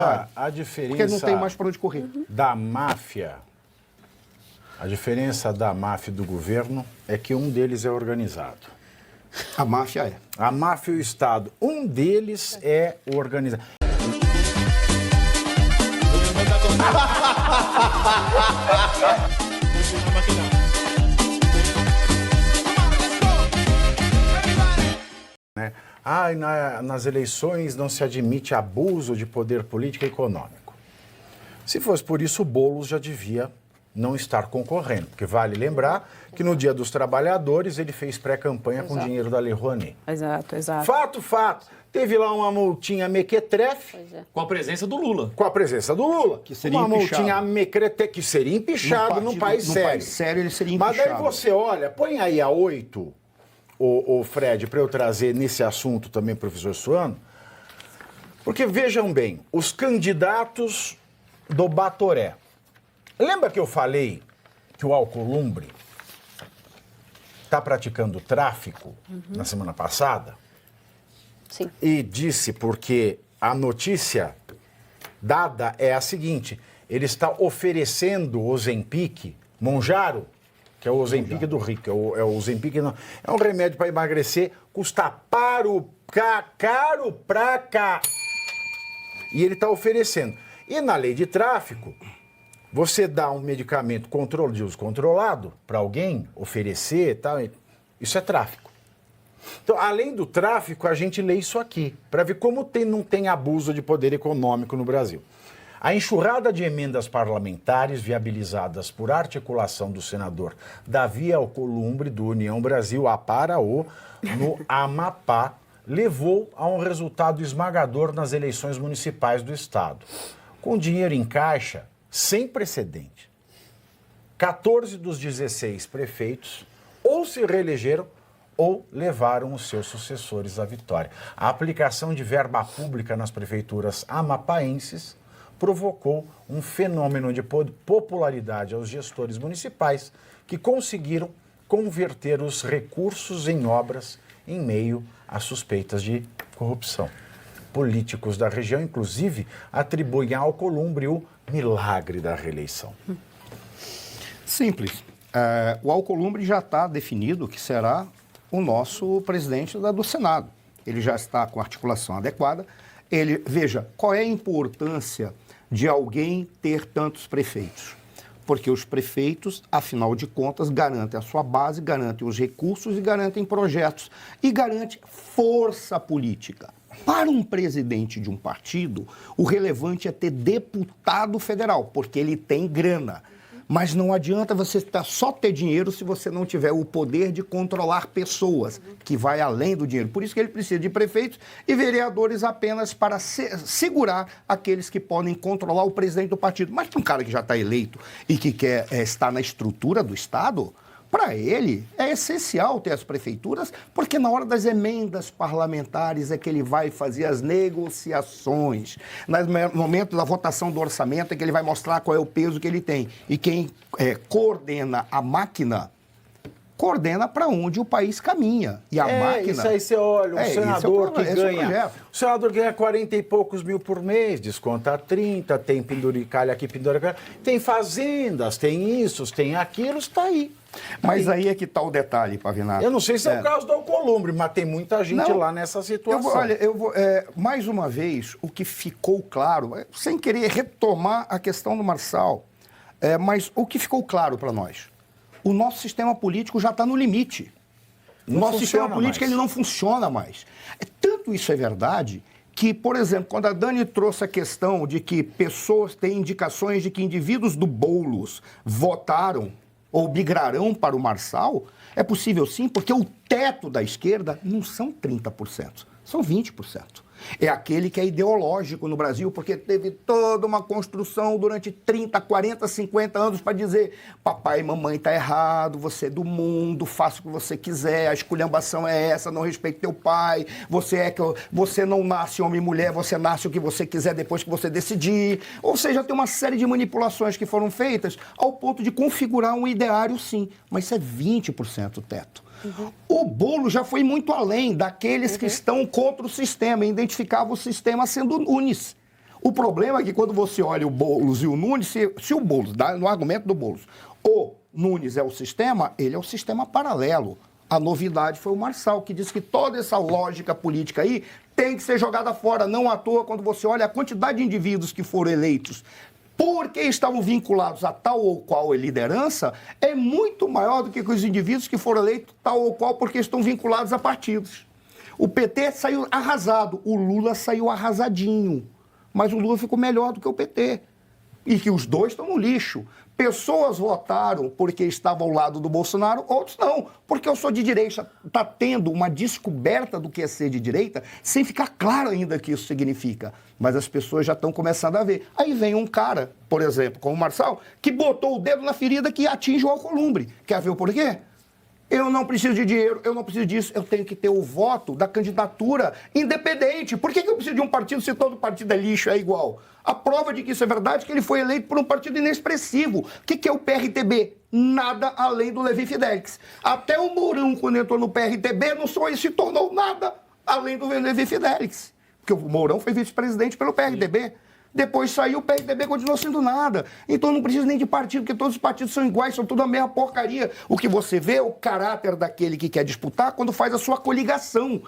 A diferença Porque não tem mais para onde correr. da máfia, a diferença da máfia e do governo é que um deles é organizado. A máfia é. A máfia e o Estado, um deles é organizado. Né? Nas eleições não se admite abuso de poder político e econômico. Se fosse por isso, o Boulos já devia não estar concorrendo, porque vale lembrar que no Dia dos Trabalhadores ele fez pré-campanha com dinheiro da Lei Rouanet. Exato, exato. Fato. Teve lá uma multinha mequetrefe. Com a presença do Lula. Com a presença do Lula. Que seria uma empichado. multinha mequetrefe que seria empichado num país sério. país sério ele seria Mas empichado. daí você olha, põe aí a 8, o Fred, para eu trazer nesse assunto também, professor Suano, porque vejam bem, os candidatos do Batoré. Lembra que eu falei que o Alcolumbre está praticando tráfico na semana passada? Sim. E disse porque a notícia dada é a seguinte: ele está oferecendo o Ozempic, Monjaro, que é o Ozempic do rico, é o Ozempic, não, é um remédio para emagrecer, custa caro pra cá. E ele está oferecendo. E na lei de tráfico, você dá um medicamento de uso controlado para alguém, oferecer e tal, isso é tráfico. Então, além do tráfico, a gente lê isso aqui, para ver como não tem abuso de poder econômico no Brasil. A enxurrada de emendas parlamentares viabilizadas por articulação do senador Davi Alcolumbre, do União Brasil, Aparaô, no Amapá, levou a um resultado esmagador nas eleições municipais do Estado. Com dinheiro em caixa, sem precedente, 14 dos 16 prefeitos ou se reelegeram ou levaram os seus sucessores à vitória. A aplicação de verba pública nas prefeituras amapaenses provocou um fenômeno de popularidade aos gestores municipais que conseguiram converter os recursos em obras em meio a suspeitas de corrupção. Políticos da região, inclusive, atribuem ao Alcolumbre o milagre da reeleição. Simples. O Alcolumbre já está definido que será o nosso presidente do Senado. Ele já está com a articulação adequada. Veja, qual é a importância de alguém ter tantos prefeitos? Porque os prefeitos, afinal de contas, garantem a sua base, garantem os recursos e garantem projetos e garantem força política. Para um presidente de um partido, o relevante é ter deputado federal, porque ele tem grana. Mas não adianta você só ter dinheiro se você não tiver o poder de controlar pessoas, que vai além do dinheiro. Por isso que ele precisa de prefeitos e vereadores apenas para segurar aqueles que podem controlar o presidente do partido. Mas para um cara que já está eleito e que quer estar na estrutura do Estado, para ele é essencial ter as prefeituras, porque na hora das emendas parlamentares é que ele vai fazer as negociações. No momento da votação do orçamento é que ele vai mostrar qual é o peso que ele tem. E quem coordena a máquina, coordena para onde o país caminha. E a máquina... Isso aí você olha, o senador que ganha... O senador ganha 40 e poucos mil por mês, desconta 30, tem penduricalha aqui, penduricalha... Tem fazendas, tem isso, tem aquilo, está aí. Mas aí é que está o detalhe, Pavinato. Eu não sei se é o caso do Alcolumbre, mas tem muita gente lá nessa situação. Mais uma vez, o que ficou claro, sem querer retomar a questão do Marçal, mas o que ficou claro para nós, o nosso sistema político já está no limite. O nosso sistema político ele não funciona mais. Tanto isso é verdade que, por exemplo, quando a Dani trouxe a questão de que pessoas têm indicações de que indivíduos do Boulos votaram ou migrarão para o Marçal, é possível sim, porque o teto da esquerda não são 30%, são 20%. É aquele que é ideológico no Brasil, porque teve toda uma construção durante 30, 40, 50 anos para dizer papai e mamãe tá errado, você é do mundo, faça o que você quiser, a esculhambação é essa, não respeite teu pai, você não nasce homem e mulher, você nasce o que você quiser depois que você decidir. Ou seja, tem uma série de manipulações que foram feitas ao ponto de configurar um ideário, sim, mas isso é 20% o teto. O Boulos já foi muito além daqueles que estão contra o sistema, identificava o sistema sendo Nunes. O problema é que quando você olha o Boulos e o Nunes, se o Boulos, no argumento do Boulos, o Nunes é o sistema, ele é o sistema paralelo. A novidade foi o Marçal, que disse que toda essa lógica política aí tem que ser jogada fora. Não à toa, quando você olha a quantidade de indivíduos que foram eleitos porque estavam vinculados a tal ou qual liderança, é muito maior do que os indivíduos que foram eleitos tal ou qual porque estão vinculados a partidos. O PT saiu arrasado, o Lula saiu arrasadinho. Mas o Lula ficou melhor do que o PT. E que os dois estão no lixo. Pessoas votaram porque estavam ao lado do Bolsonaro, outros não, porque eu sou de direita. Está tendo uma descoberta do que é ser de direita, sem ficar claro ainda o que isso significa. Mas as pessoas já estão começando a ver. Aí vem um cara, por exemplo, como o Marçal, que botou o dedo na ferida que atinge o Alcolumbre. Quer ver o porquê? Eu não preciso de dinheiro, eu não preciso disso, eu tenho que ter o voto da candidatura independente. Por que eu preciso de um partido se todo partido é lixo, é igual? A prova de que isso é verdade é que ele foi eleito por um partido inexpressivo. O que é o PRTB? Nada além do Levi Fidelix. Até o Mourão, quando entrou no PRTB, não só ele se tornou nada além do Levi Fidelix. Porque o Mourão foi vice-presidente pelo PRTB. Depois saiu, o PRTB continuou sendo nada. Então não precisa nem de partido, porque todos os partidos são iguais, são tudo a mesma porcaria. O que você vê é o caráter daquele que quer disputar quando faz a sua coligação.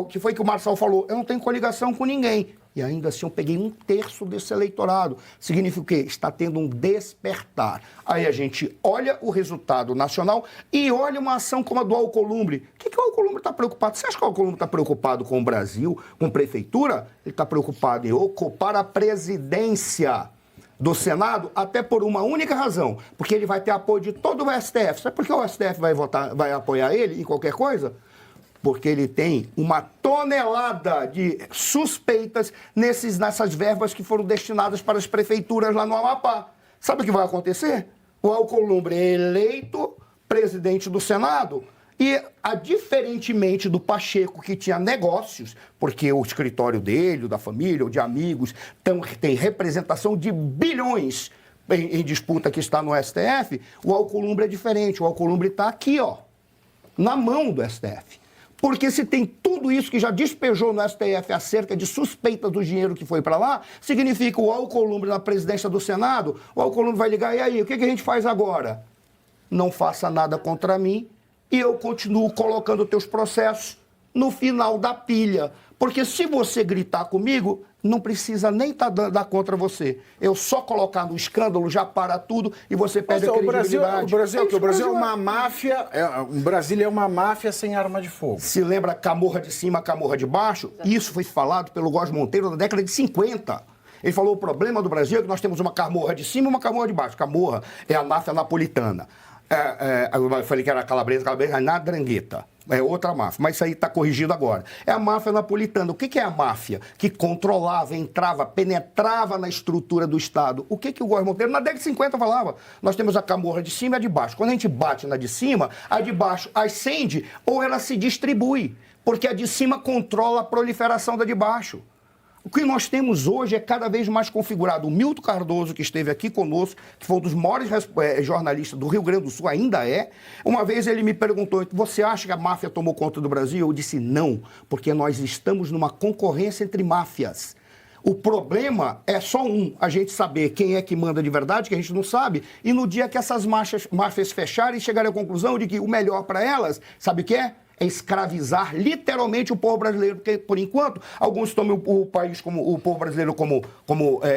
Que foi que o Marçal falou? Eu não tenho coligação com ninguém. E ainda assim eu peguei 1/3 desse eleitorado. Significa o quê? Está tendo um despertar. Aí a gente olha o resultado nacional e olha uma ação como a do Alcolumbre. O que o Alcolumbre está preocupado? Você acha que o Alcolumbre está preocupado com o Brasil, com prefeitura? Ele está preocupado em ocupar a presidência do Senado, até por uma única razão. Porque ele vai ter apoio de todo o STF. Sabe por que o STF vai apoiar ele em qualquer coisa? Porque ele tem uma tonelada de suspeitas nessas verbas que foram destinadas para as prefeituras lá no Amapá. Sabe o que vai acontecer? O Alcolumbre é eleito presidente do Senado e, diferentemente do Pacheco, que tinha negócios, porque o escritório dele, da família ou de amigos, tem representação de bilhões em disputa que está no STF, o Alcolumbre é diferente. O Alcolumbre está aqui, ó, na mão do STF. Porque se tem tudo isso que já despejou no STF acerca de suspeita do dinheiro que foi para lá, significa o Alcolumbre na presidência do Senado, o Alcolumbre vai ligar, e aí, o que a gente faz agora? Não faça nada contra mim e eu continuo colocando teus processos no final da pilha. Porque se você gritar comigo, não precisa nem dar contra você. Eu só colocar no escândalo, já para tudo e você perde a credibilidade. O Brasil é uma máfia, o Brasil é uma máfia sem arma de fogo. Se lembra Camorra de cima, Camorra de baixo? Isso foi falado pelo Góes Monteiro na década de 50. Ele falou, o problema do Brasil é que nós temos uma Camorra de cima e uma Camorra de baixo. Camorra é a máfia napolitana. Eu falei que era calabresa é na Drangheta. É outra máfia, mas isso aí está corrigido agora. É a máfia napolitana. O que é a máfia? Que controlava, entrava, penetrava na estrutura do Estado. O que o Góes Monteiro, na década de 50, falava? Nós temos a Camorra de cima e a de baixo. Quando a gente bate na de cima, a de baixo ascende ou ela se distribui, porque a de cima controla a proliferação da de baixo. O que nós temos hoje é cada vez mais configurado. O Milton Cardoso, que esteve aqui conosco, que foi um dos maiores jornalistas do Rio Grande do Sul, ainda é. Uma vez ele me perguntou, você acha que a máfia tomou conta do Brasil? Eu disse não, porque nós estamos numa concorrência entre máfias. O problema é só a gente saber quem é que manda de verdade, que a gente não sabe, e no dia que essas máfias fecharem, chegarem à conclusão de que o melhor para elas, sabe o que é? É escravizar literalmente o povo brasileiro, porque, por enquanto, alguns tomam o país como o povo brasileiro como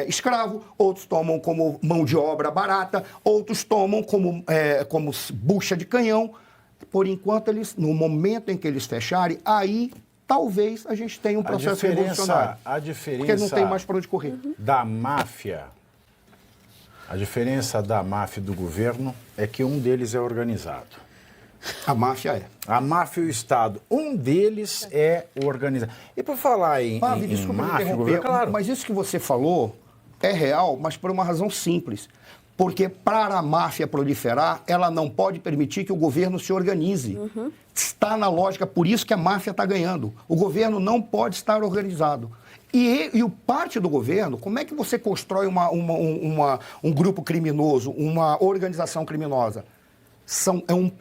escravo, outros tomam como mão de obra barata, outros tomam como bucha de canhão. Por enquanto, no momento em que eles fecharem, aí talvez a gente tenha um processo revolucionário. A diferença porque não tem mais para onde correr. Da máfia, a diferença da máfia e do governo é que um deles é organizado. A máfia é. A máfia e o Estado. Um deles é organizado. E por falar em máfia, governo, claro. Mas isso que você falou é real, mas por uma razão simples. Porque para a máfia proliferar, ela não pode permitir que o governo se organize. Está na lógica, por isso que a máfia está ganhando. O governo não pode estar organizado. E o parte do governo, como é que você constrói um grupo criminoso, uma organização criminosa?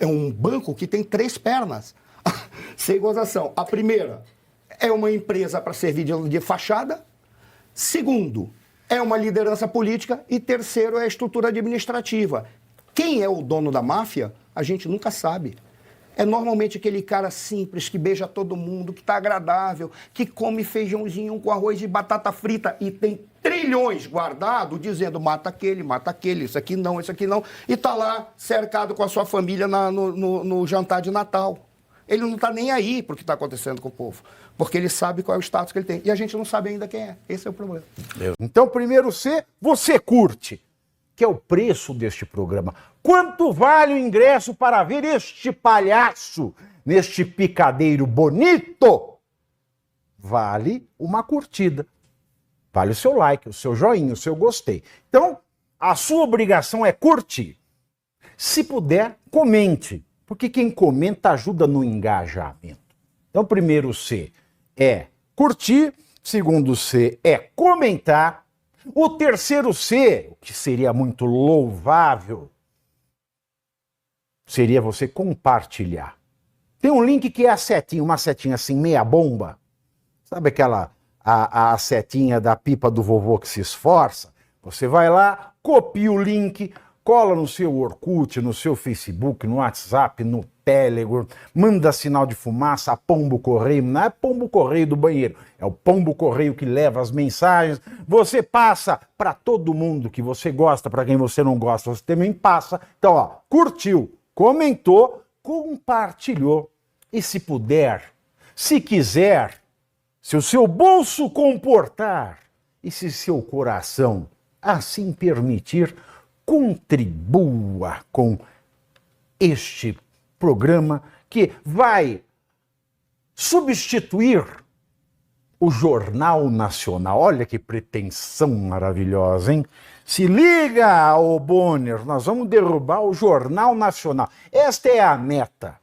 É um banco que tem 3 pernas. Sem gozação. A primeira é uma empresa para servir de fachada. Segundo, é uma liderança política. E terceiro, é a estrutura administrativa. Quem é o dono da máfia, a gente nunca sabe. É normalmente aquele cara simples, que beija todo mundo, que está agradável, que come feijãozinho com arroz e batata frita e tem trilhões guardado, dizendo mata aquele, isso aqui não, e está lá cercado com a sua família no jantar de Natal. Ele não está nem aí para o que está acontecendo com o povo, porque ele sabe qual é o status que ele tem. E a gente não sabe ainda quem é. Esse é o problema. Então, primeiro C, você curte, que é o preço deste programa. Quanto vale o ingresso para ver este palhaço neste picadeiro bonito? Vale uma curtida. Vale o seu like, o seu joinha, o seu gostei. Então, a sua obrigação é curtir. Se puder, comente, porque quem comenta ajuda no engajamento. Então, primeiro C é curtir, segundo C é comentar, o terceiro C, o que seria muito louvável, seria você compartilhar. Tem um link que é a setinha, uma setinha assim, meia bomba. Sabe aquela, a setinha da pipa do vovô que se esforça? Você vai lá, copia o link, cola no seu Orkut, no seu Facebook, no WhatsApp, no Telegram, manda sinal de fumaça, pombo correio, não é pombo correio do banheiro, é o pombo correio que leva as mensagens, você passa para todo mundo que você gosta, para quem você não gosta, você também passa. Então, ó, curtiu, comentou, compartilhou, e se puder, se quiser, se o seu bolso comportar, e se seu coração assim permitir, contribua com este programa que vai substituir o Jornal Nacional. Olha que pretensão maravilhosa, hein? Se liga, ô Bonner, nós vamos derrubar o Jornal Nacional. Esta é a meta.